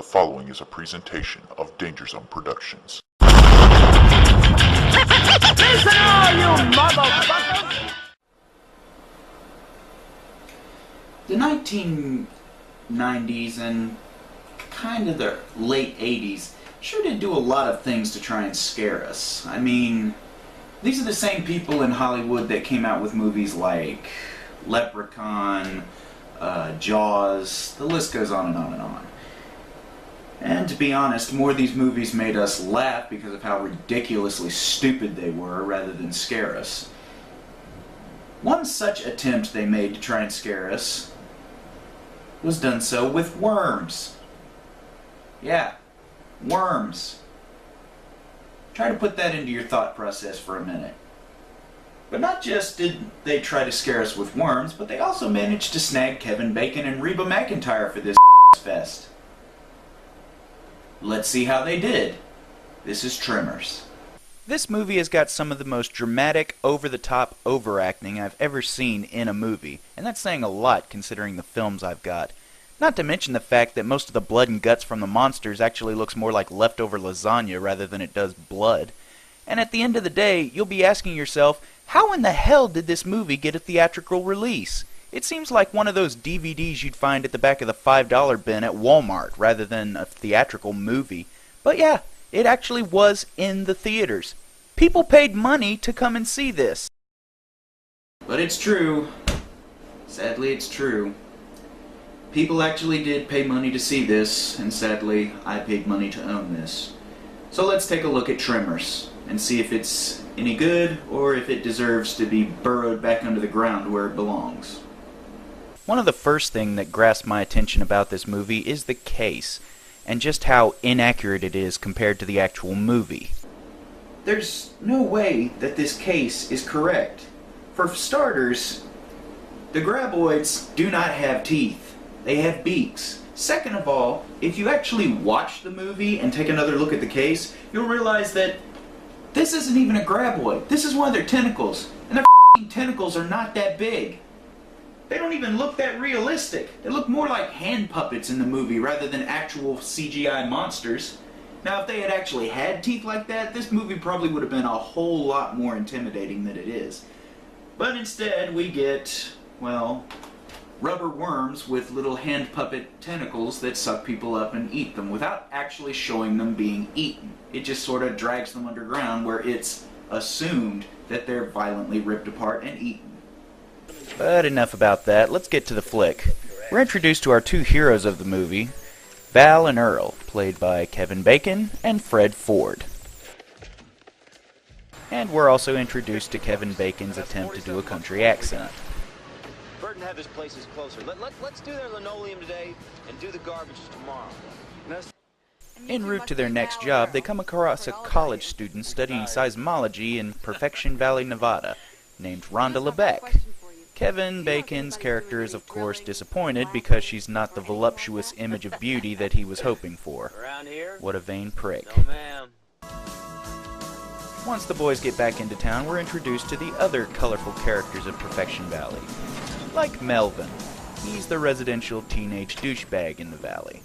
following is a presentation of DangerZone Productions. Listen all you motherfuckers! The 1990s and kind of the late 80s sure did do a lot of things to try and scare us. I mean, these are the same people in Hollywood that came out with movies like Leprechaun, Jaws, the list goes on and on and on. And to be honest, more of these movies made us laugh because of how ridiculously stupid they were rather than scare us. One such attempt they made to try and scare us was done so with worms. Yeah, worms. Try to put that into your thought process for a minute. But not just did they try to scare us with worms, but they also managed to snag Kevin Bacon and Reba McEntire for this fest. Let's see how they did. This is Tremors. This movie has got some of the most dramatic, over-the-top overacting I've ever seen in a movie, and that's saying a lot considering the films I've got. Not to mention the fact that most of the blood and guts from the monsters actually looks more like leftover lasagna rather than it does blood. And at the end of the day, you'll be asking yourself, how in the hell did this movie get a theatrical release? It seems like one of those DVDs you'd find at the back of the $5 bin at Walmart rather than a theatrical movie. But yeah, it actually was in the theaters. People paid money to come and see this. But it's true. Sadly, it's true. People actually did pay money to see this, and sadly, I paid money to own this. So let's take a look at Tremors, and see if it's any good, or if it deserves to be burrowed back under the ground where it belongs. One of the first things that grasped my attention about this movie is the case, and just how inaccurate it is compared to the actual movie. There's no way that this case is correct. For starters, the graboids do not have teeth. They have beaks. Second of all, if you actually watch the movie and take another look at the case, you'll realize that this isn't even a graboid. This is one of their tentacles. And their tentacles are not that big. They don't even look that realistic. They look more like hand puppets in the movie rather than actual CGI monsters. Now, if they had actually had teeth like that, this movie probably would have been a whole lot more intimidating than it is. But instead, we get, well, rubber worms with little hand puppet tentacles that suck people up and eat them without actually showing them being eaten. It just sort of drags them underground where it's assumed that they're violently ripped apart and eaten. But enough about that, let's get to the flick. We're introduced to our two heroes of the movie, Val and Earl, played by Kevin Bacon and Fred Ford. And we're also introduced to Kevin Bacon's attempt to do a country accent. Burton had this places closer. Let's do their linoleum today and do the garbage tomorrow. En route to their next job, they come across a college student studying seismology in Perfection Valley, Nevada, named Rhonda LeBeck. Kevin Bacon's character is of course disappointed because she's not the voluptuous image of beauty that he was hoping for. What a vain prick. Once the boys get back into town, we're introduced to the other colorful characters of Perfection Valley. Like Melvin. He's the residential teenage douchebag in the valley.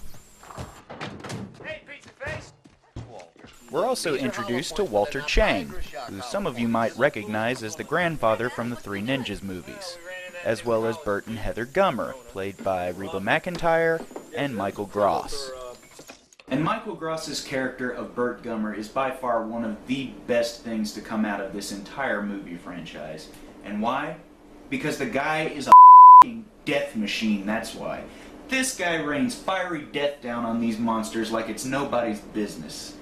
We're also introduced to Walter Chang, who some of you might recognize as the grandfather from the Three Ninjas movies, as well as Bert and Heather Gummer, played by Reba McEntire and Michael Gross. And Michael Gross's character of Bert Gummer is by far one of the best things to come out of this entire movie franchise. And why? Because the guy is a f***ing death machine, that's why. This guy rains fiery death down on these monsters like it's nobody's business.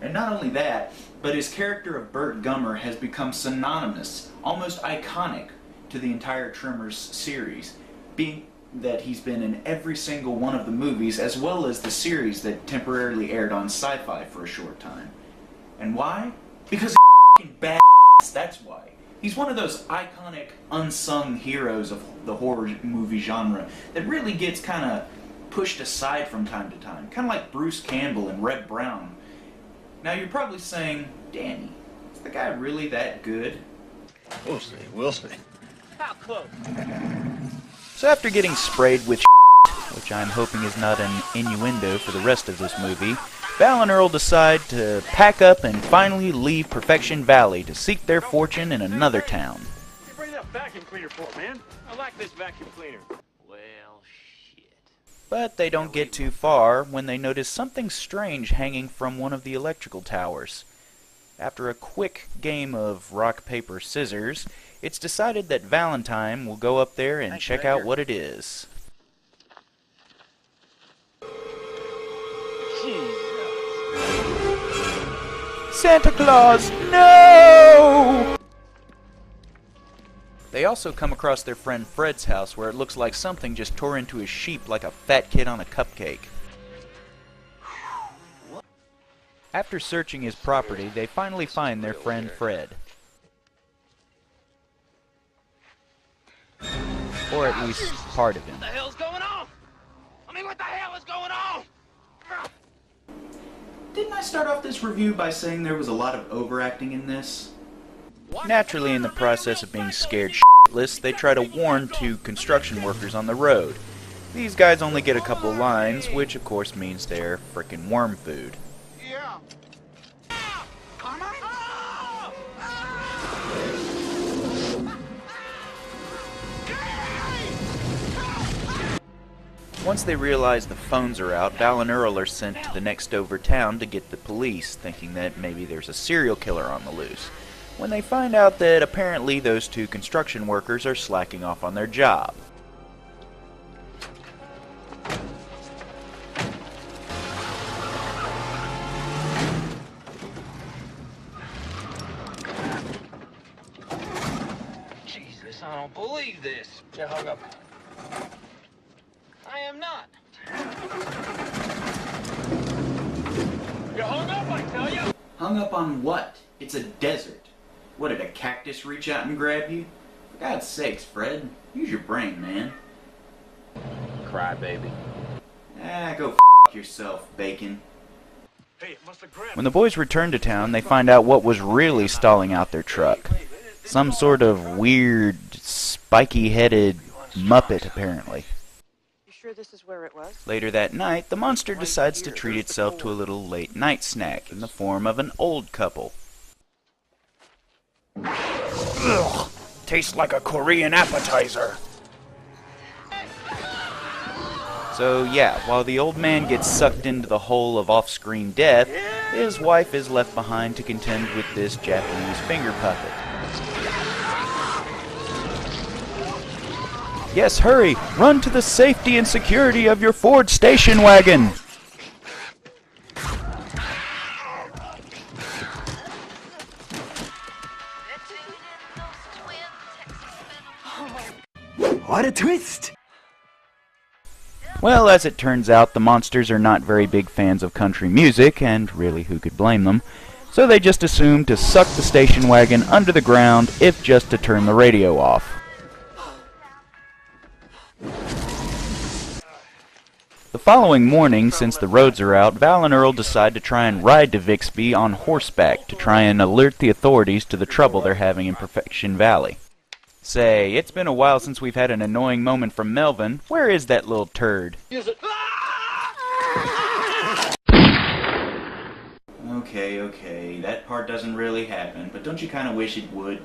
And not only that, but his character of Bert Gummer has become synonymous, almost iconic, to the entire Tremors series, being that he's been in every single one of the movies as well as the series that temporarily aired on Sci-Fi for a short time. And why? Because he's f***ing badass, that's why. He's one of those iconic, unsung heroes of the horror movie genre that really gets kind of pushed aside from time to time, kind of like Bruce Campbell and Red Brown. Now you're probably saying, Danny, is the guy really that good? We'll see, we'll see. How close? So after getting sprayed with which I'm hoping is not an innuendo for the rest of this movie, Val and Earl decide to pack up and finally leave Perfection Valley to seek their fortune in another town. Hey, bring that vacuum cleaner for, man. I like this vacuum cleaner. Well, shit. But they don't get too far when they notice something strange hanging from one of the electrical towers. After a quick game of rock, paper, scissors, it's decided that Valentine will go up there and check out what it is. Santa Claus, no! They also come across their friend Fred's house, where it looks like something just tore into his sheep like a fat kid on a cupcake. After searching his property, they finally find their friend Fred. Or at least part of him. What the hell's going on? I mean, what the hell is going on? Didn't I start off this review by saying there was a lot of overacting in this? Naturally, in the process of being scared shitless, they try to warn two construction workers on the road. These guys only get a couple lines, which of course means they're frickin' worm food. Once they realize the phones are out, Val and Earl are sent to the next over town to get the police, thinking that maybe there's a serial killer on the loose, when they find out that apparently those two construction workers are slacking off on their job. Jesus, I don't believe this. You hung up. I am not. You hung up, I tell you. Hung up on what? It's a desert. What, did a cactus reach out and grab you? For God's sakes, Fred. Use your brain, man. Cry, baby. Ah, go f*** yourself, Bacon. Hey, it must have grabbed. When the boys return to town, they find out what was really stalling out their truck. Some sort of weird, spiky-headed Muppet, apparently. Sure this is where it was? Later that night, the monster decides to treat itself to a little late-night snack in the form of an old couple. Ugh, tastes like a Korean appetizer. So yeah, while the old man gets sucked into the hole of off-screen death, his wife is left behind to contend with this Japanese finger puppet. Yes, hurry! Run to the safety and security of your Ford station wagon! What a twist! Well, as it turns out, the monsters are not very big fans of country music, and really, who could blame them? So they just assume to suck the station wagon under the ground, if just to turn the radio off. The following morning, since the roads are out, Val and Earl decide to try and ride to Vixby on horseback to try and alert the authorities to the trouble they're having in Perfection Valley. Say, it's been a while since we've had an annoying moment from Melvin. Where is that little turd? Okay, that part doesn't really happen, but don't you kind of wish it would?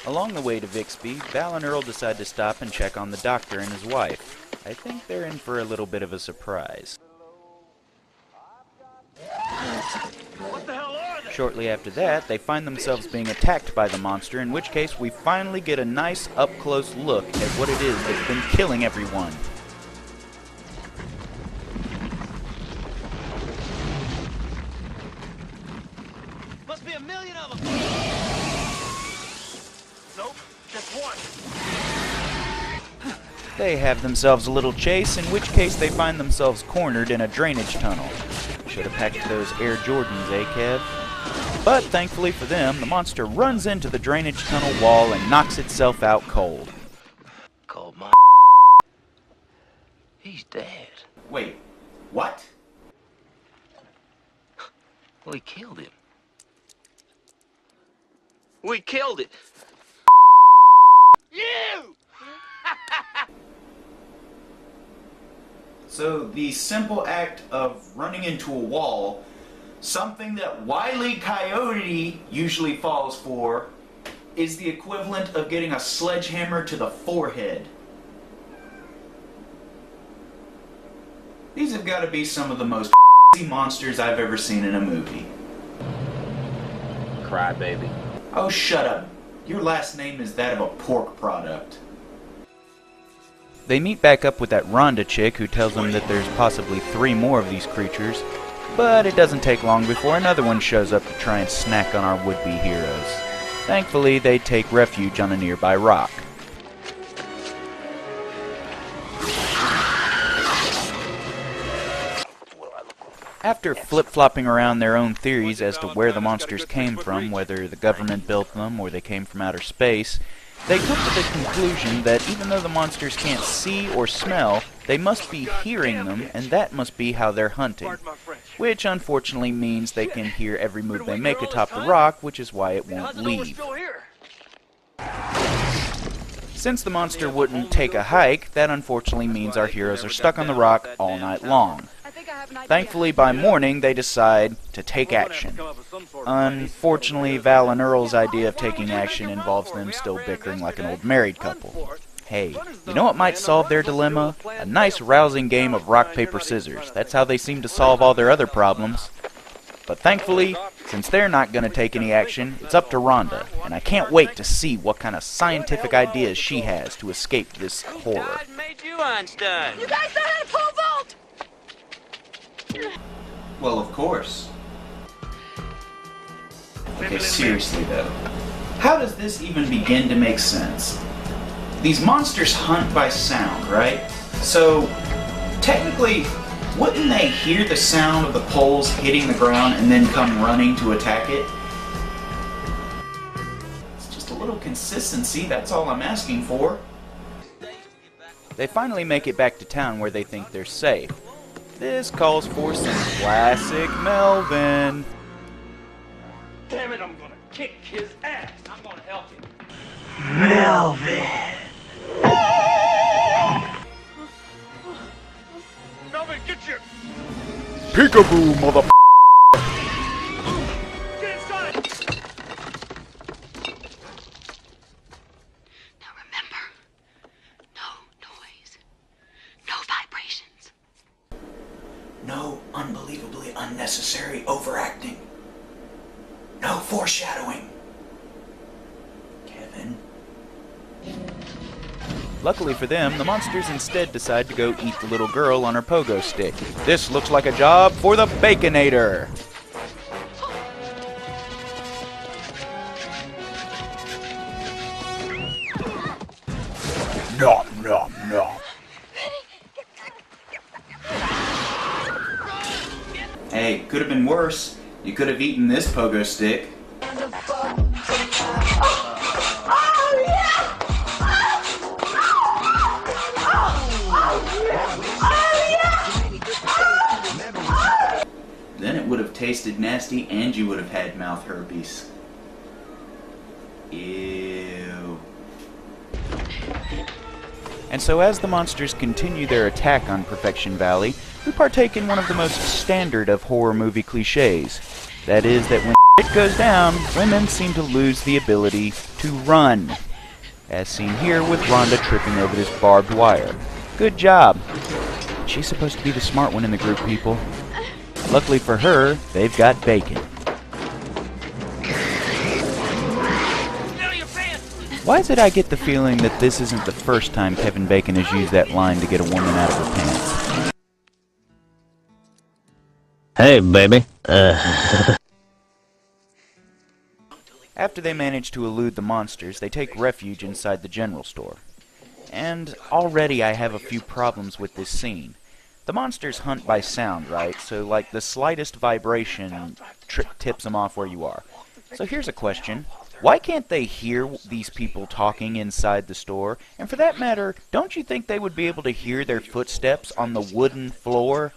Along the way to Vixby, Val and Earl decide to stop and check on the doctor and his wife. I think they're in for a little bit of a surprise. What the hell are they? Shortly after that, they find themselves being attacked by the monster, in which case we finally get a nice up-close look at what it is that's been killing everyone. Must be a million of them. Nope, just one. They have themselves a little chase, in which case they find themselves cornered in a drainage tunnel. Should have packed those Air Jordans, eh, Kev? But thankfully for them, the monster runs into the drainage tunnel wall and knocks itself out cold. Called my. He's dead. Wait, what? Well, he killed him. We killed it. You! So the simple act of running into a wall, something that Wile E. Coyote usually falls for, is the equivalent of getting a sledgehammer to the forehead. These have got to be some of the most monsters I've ever seen in a movie. Cry, baby. Oh, shut up. Your last name is that of a pork product. They meet back up with that Rhonda chick who tells them that there's possibly 3 more of these creatures, but it doesn't take long before another one shows up to try and snack on our would-be heroes. Thankfully, they take refuge on a nearby rock. After flip-flopping around their own theories as to where the monsters came from, whether the government built them or they came from outer space, they come to the conclusion that even though the monsters can't see or smell, they must be hearing them, and that must be how they're hunting. Which unfortunately means they can hear every move they make atop the rock, which is why it won't leave. Since the monster wouldn't take a hike, that unfortunately means our heroes are stuck on the rock all night long. Thankfully, by morning, they decide to take action. Unfortunately, Val and Earl's idea of taking action involves them still bickering like an old married couple. Hey, you know what might solve their dilemma? A nice, rousing game of rock, paper, scissors. That's how they seem to solve all their other problems. But thankfully, since they're not going to take any action, it's up to Rhonda, and I can't wait to see what kind of scientific ideas she has to escape this horror. God made you Einstein. You guys know how to pole vault! Well, of course. Okay, seriously though. How does this even begin to make sense? These monsters hunt by sound, right? So, technically, wouldn't they hear the sound of the poles hitting the ground and then come running to attack it? It's just a little consistency, that's all I'm asking for. They finally make it back to town where they think they're safe. This calls for some classic Melvin. Damn it, I'm gonna kick his ass. I'm gonna help him. Melvin, get your... Peekaboo, mother. Get inside! Now remember, no noise, no vibrations. No unbelievably unnecessary overacting. No foreshadowing. Kevin. Luckily for them, the monsters instead decide to go eat the little girl on her pogo stick. This looks like a job for the Baconator! Nom, nom, nom. Hey, could have been worse. You could have eaten this pogo stick. Then it would have tasted nasty and you would have had mouth herpes. Ew. And so as the monsters continue their attack on Perfection Valley, we partake in one of the most standard of horror movie cliches. That is that when shit goes down, women seem to lose the ability to run. As seen here with Rhonda tripping over this barbed wire. Good job. She's supposed to be the smart one in the group, people. Luckily for her, they've got bacon. Why is it I get the feeling that this isn't the first time Kevin Bacon has used that line to get a woman out of her pants? Hey, baby. After they manage to elude the monsters, they take refuge inside the general store. And already I have a few problems with this scene. The monsters hunt by sound, right? So, like, the slightest vibration tips them off where you are. So here's a question. Why can't they hear these people talking inside the store? And for that matter, don't you think they would be able to hear their footsteps on the wooden floor?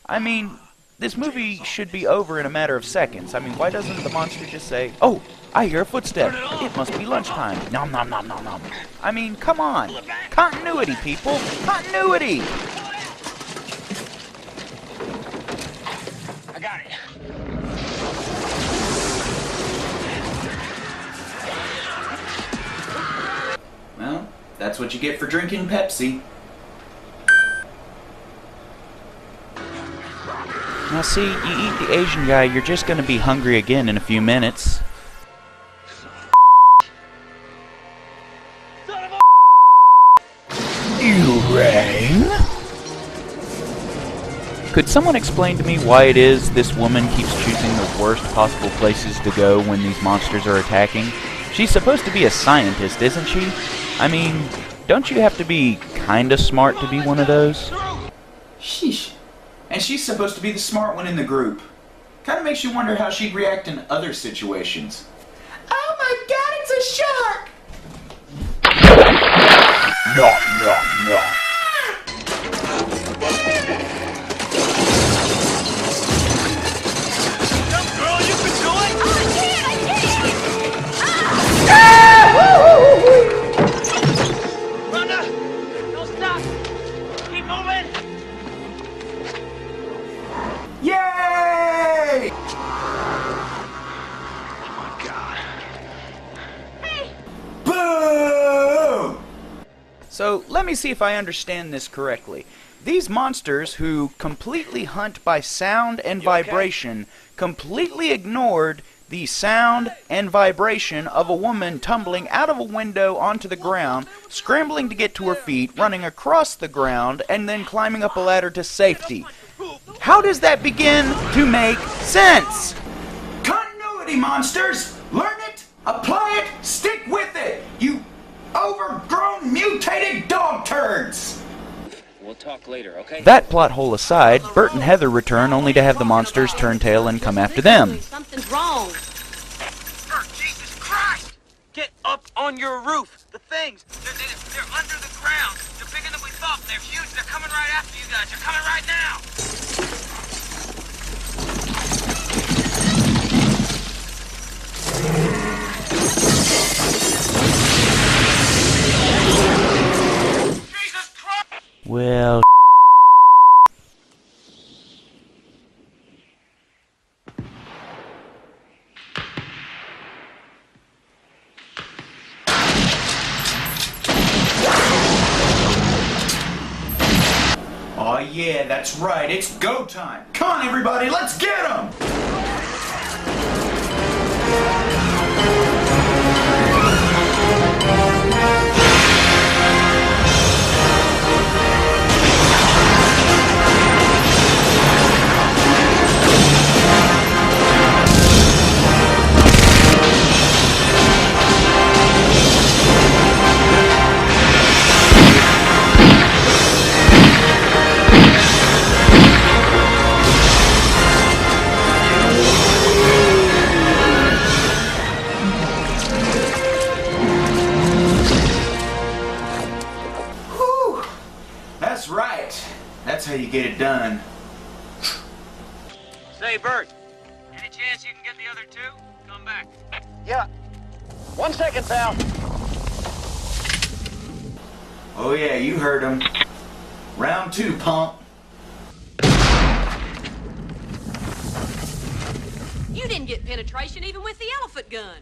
I mean, this movie should be over in a matter of seconds. I mean, why doesn't the monster just say, "Oh, I hear a footstep. It must be lunchtime. Nom nom nom nom nom." I mean, come on. Continuity, people. Continuity! got it. Well, that's what you get for drinking Pepsi. Now see, you eat the Asian guy, you're just gonna be hungry again in a few minutes. You rang? Could someone explain to me why it is this woman keeps choosing the worst possible places to go when these monsters are attacking? She's supposed to be a scientist, isn't she? I mean, don't you have to be kinda smart to be one of those? Sheesh. And she's supposed to be the smart one in the group. Kinda makes you wonder how she'd react in other situations. Oh my god, it's a shark! Knock, knock, knock. Yay! Boom! So, let me see if I understand this correctly. These monsters, who completely hunt by sound and vibration, completely ignored the sound and vibration of a woman tumbling out of a window onto the ground, scrambling to get to her feet, running across the ground, and then climbing up a ladder to safety. How does that begin to make sense? Continuity, monsters! Learn it, apply it, stick with it! You overgrown, mutated dog turds! We'll talk later, okay? That plot hole aside, Bert and Heather return only to have the monsters turn tail and come after them. Something's wrong. Bert, Jesus Christ! Get up on your roof. The things, they're under the ground. They're bigger than we thought. They're huge. They're coming right after you guys. They're coming right now. Jesus Christ! Well, Oh yeah, that's right, it's go time! Come on everybody, let's get 'em! Whew! That's right. That's how you get it done. Say, Bert, any chance you can get the other two? Come back. Yeah. 1 second, pal. Oh yeah, you heard him. Round 2, punk. You didn't get penetration even with the elephant gun.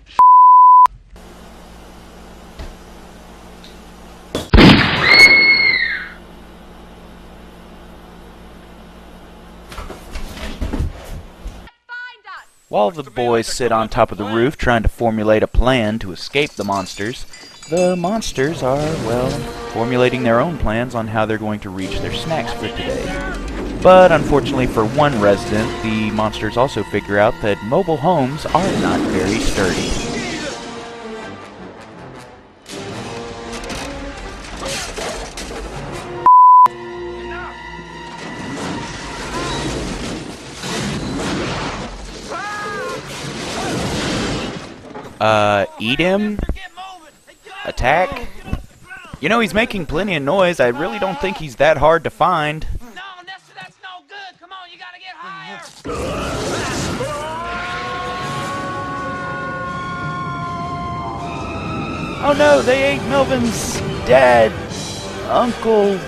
while the boys sit on top of the roof trying to formulate a plan to escape the monsters are, well, formulating their own plans on how they're going to reach their snacks for today. But unfortunately for one resident, the monsters also figure out that mobile homes are not very sturdy. Eat him? Attack? You know, he's making plenty of noise. I really don't think he's that hard to find. No, that's no good. Come on, you gotta get higher. Oh no, they ate Melvin's dad, uncle,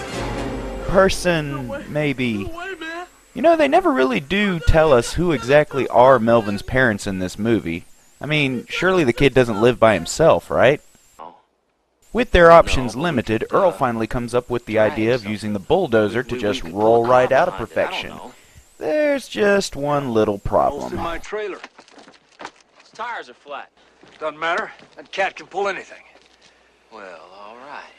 person, maybe. Wait, man. You know, they never really do tell us who exactly are Melvin's parents in this movie. I mean, surely the kid doesn't live by himself, right? With their options limited, Earl finally comes up with the idea of using the bulldozer to just roll right out of perfection. There's just one little problem. In my trailer. His tires are flat. Doesn't matter. That cat can pull anything. Well, all right.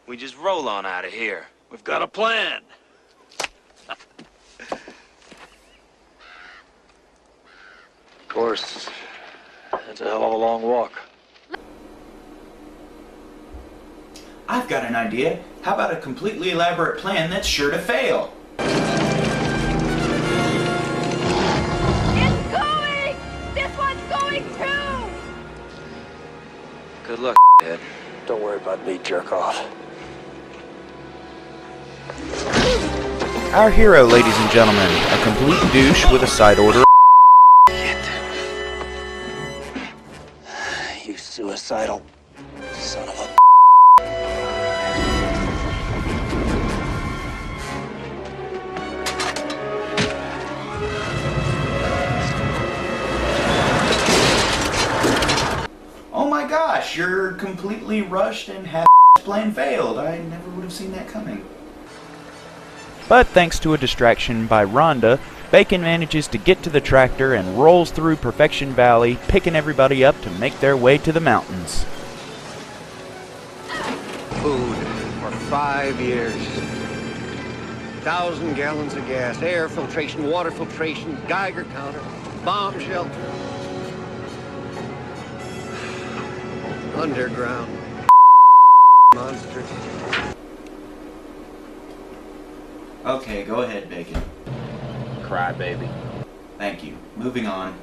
We just roll on out of here. We've got a plan. Of course, that's a hell of a long walk. I've got an idea. How about a completely elaborate plan that's sure to fail? It's going! This one's going too! Good luck, Ed. Don't worry about me, jerk off. Our hero, ladies and gentlemen, a complete douche with a side order. You suicidal son of a... Oh my gosh, you're completely rushed and half plan failed. I never would have seen that coming. But thanks to a distraction by Rhonda, Bacon manages to get to the tractor and rolls through Perfection Valley, picking everybody up to make their way to the mountains. Food for 5 years. 1,000 gallons of gas, air filtration, water filtration, Geiger counter, bomb shelter. Underground monsters. Okay, go ahead, Bacon. Cry, baby. Thank you. Moving on.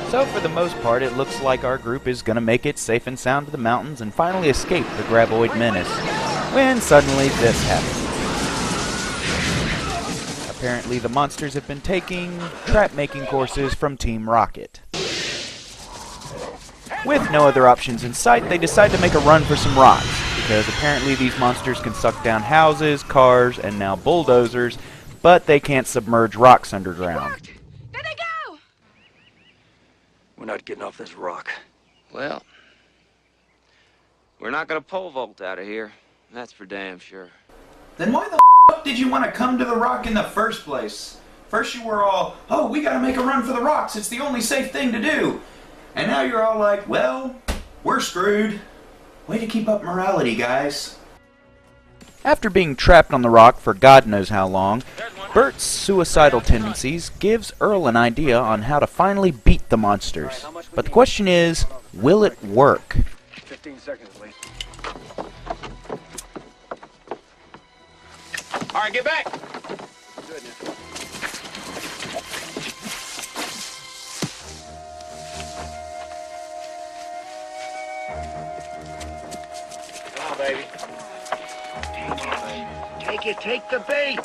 So for the most part, it looks like our group is going to make it safe and sound to the mountains and finally escape the Graboid menace, when suddenly this happens. Apparently the monsters have been taking trap-making courses from Team Rocket. With no other options in sight, they decide to make a run for some rocks, because apparently these monsters can suck down houses, cars, and now bulldozers, but they can't submerge rocks underground. There they go! We're not getting off this rock. Well, we're not gonna pole vault out of here. That's for damn sure. Then why the f did you want to come to the rock in the first place? First you were all, oh, we gotta make a run for the rocks, it's the only safe thing to do. And now you're all like, well, we're screwed. Way to keep up morality, guys. After being trapped on the rock for God knows how long, Bert's suicidal tendencies gives Earl an idea on how to finally beat the monsters. But the question is, will it work? 15 seconds, please. All right, get back! Good, now. Come on, baby. Take it, take the bait.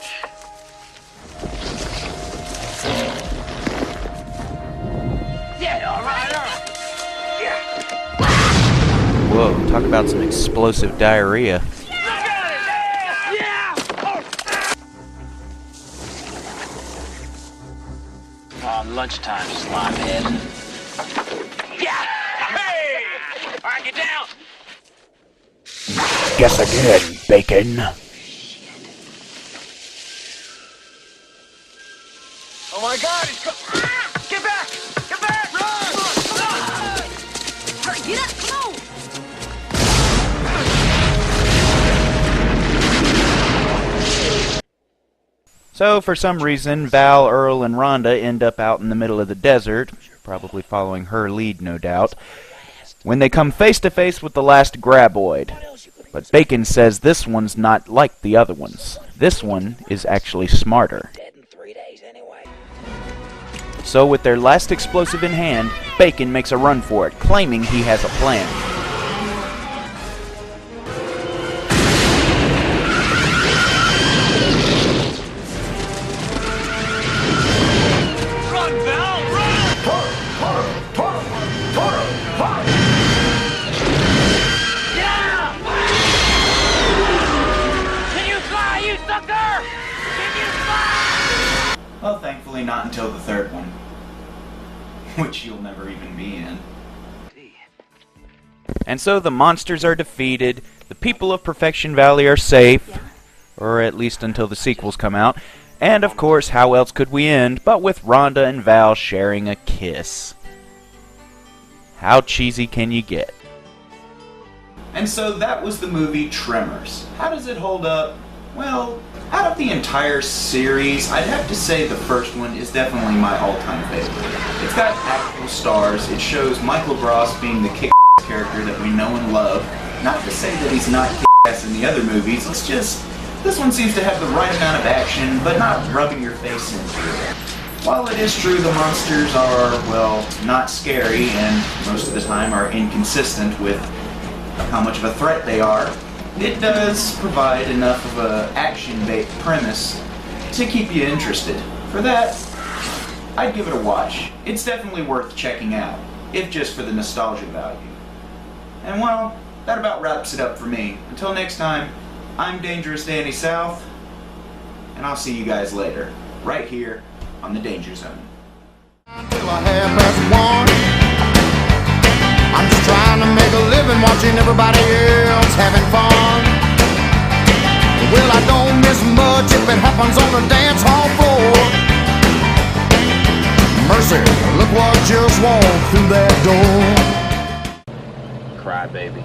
Yeah, all right, all right. Whoa, talk about some explosive diarrhea. On lunchtime, slimehead. Yeah! Hey! All right, get down! Guess again, Bacon. Oh my God, he's Get back! Get back! Run! Bert, get up, come on! So, for some reason, Val, Earl, and Rhonda end up out in the middle of the desert, probably following her lead, no doubt, when they come face to face with the last Graboid. But Bacon says this one's not like the other ones. This one is actually smarter. So, with their last explosive in hand, Bacon makes a run for it, claiming he has a plan. which you'll never even be in. And so the monsters are defeated, the people of Perfection Valley are safe, or at least until the sequels come out, and of course, how else could we end but with Rhonda and Val sharing a kiss? How cheesy can you get? And so that was the movie Tremors. How does it hold up? Well, out of the entire series, I'd have to say the first one is definitely my all-time favorite. It's got actual stars, it shows Michael Gross being the kick-ass character that we know and love. Not to say that he's not kick-ass in the other movies, it's just, this one seems to have the right amount of action, but not rubbing your face into it. While it is true the monsters are, well, not scary, and most of the time are inconsistent with how much of a threat they are, it does provide enough of an action-based premise to keep you interested. For that, I'd give it a watch. It's definitely worth checking out, if just for the nostalgia value. And well, that about wraps it up for me. Until next time, I'm Dangerous Danny South, and I'll see you guys later, right here on the Danger Zone. Until I have one. I'm just trying to make a living watching everybody else having fun. Well, I don't miss much if it happens on the dance hall floor. Mercy, look what just walked through that door. Cry, baby.